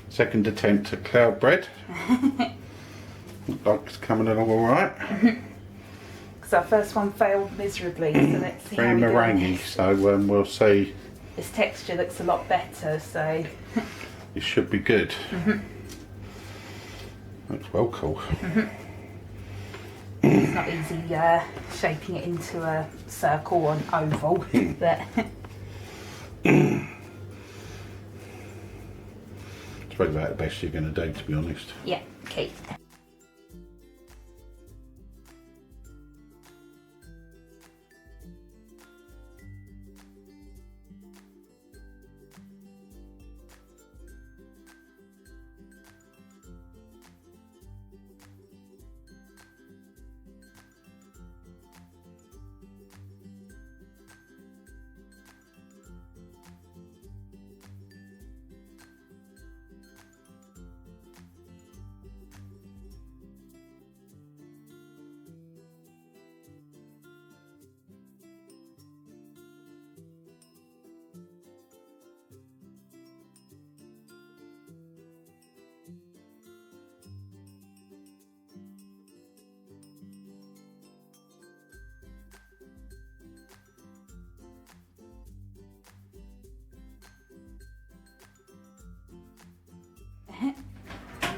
Second attempt at cloud bread. Looks like it's coming along alright. Because our first one failed miserably, so let's see Very how we go. meringue, so we'll see. This texture looks a lot better, so... It should be good. Looks well cool. It's not easy shaping it into a circle or an oval, but... It's probably about the best you're going to do, to be honest. yeah, okay.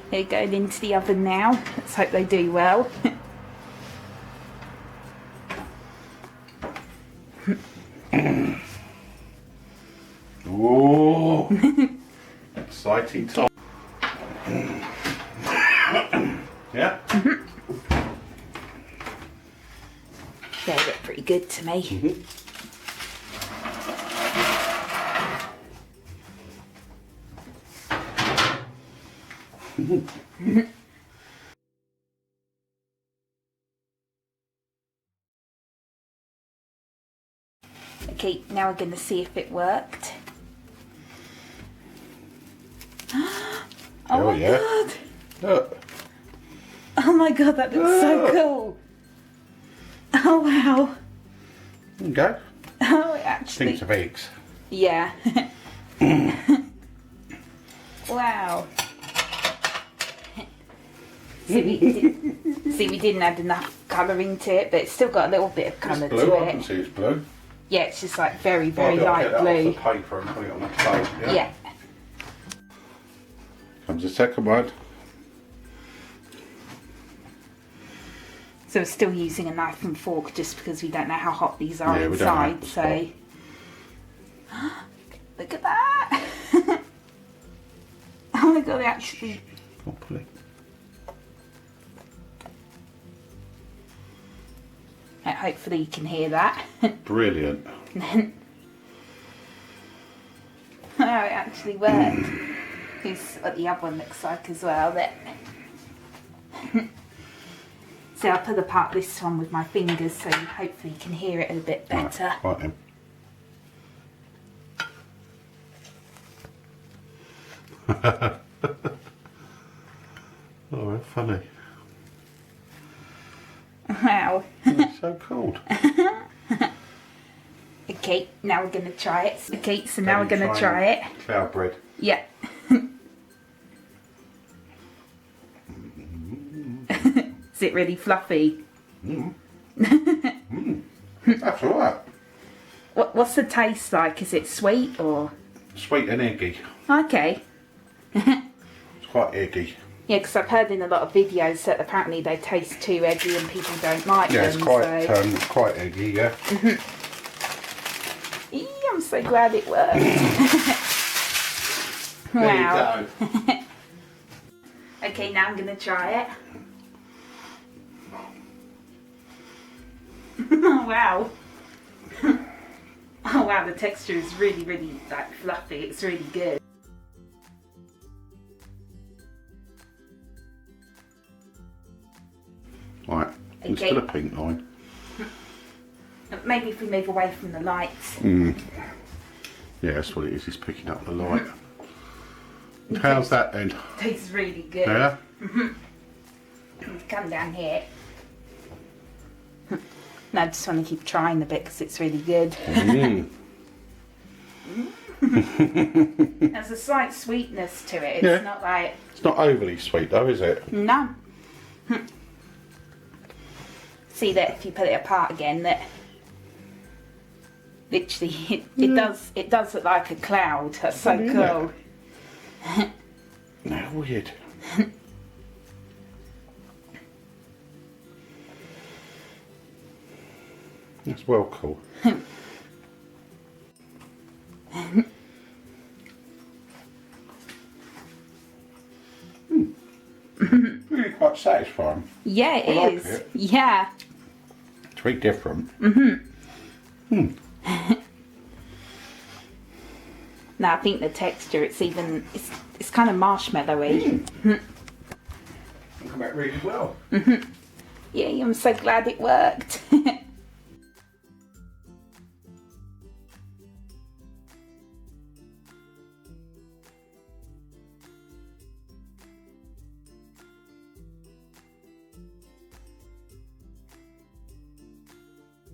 They're going into the oven now. Let's hope they do well. Oh, exciting time. Yeah? They look pretty good to me. Okay, now we're going to see if it worked. Oh my yeah. god! Look. Oh my god, that looks so cool! Oh wow! There you go. Oh, it actually... Thinks of eggs. Yeah. Wow. See, we didn't add enough colouring to it, but it's still got a little bit of colour It's blue, to I can it. see it's blue. Yeah, it's just like very, very I've got to light get that blue. off the paper and put it on the plate. Yeah. Yeah. Comes the second one. So we're still using a knife and fork just because we don't know how hot these are Yeah, we don't know inside. the So look at that! Oh my god, they actually. Properly. Hopefully you can hear that. Brilliant. Oh, it actually worked. Here's what the other one looks like as well. That. So I'll pull apart this one with my fingers so hopefully you can hear it a bit better. Right then. Oh, how funny. Wow. That's so cool. Okay, now we're going to try it. Okay, so now we're going to try it. Cloud bread. Yeah. Is it really fluffy? That's alright. What's the taste like? Is it sweet or? Sweet and eggy. Okay. It's quite eggy. Yeah, because I've heard in a lot of videos that apparently they taste too eggy and people don't like Yeah, them. it's quite So. quite eggy, yeah. Eee, I'm so glad it worked. Wow. There you go. Okay, now I'm going to try it. Oh wow. Oh wow, the texture is really, really like fluffy. It's really good. Right, it's Okay. still a pink line. Maybe if we move away from the lights. Yeah, that's what it is. It's picking up the light. How's that then? Tastes really good. Yeah. Come down here. No, I just want to keep trying a bit because it's really good. There's a slight sweetness to it. It's Yeah. not like... It's not overly sweet though, is it? No. See that if you put it apart again, that literally it does look like a cloud. That's so Isn't cool. No, weird. That's well cool. Really quite satisfying. Yeah, it I like is. it. Yeah. It's very different. Now I think the texture, it's kind of marshmallowy. Come out really well. Yeah, I'm so glad it worked.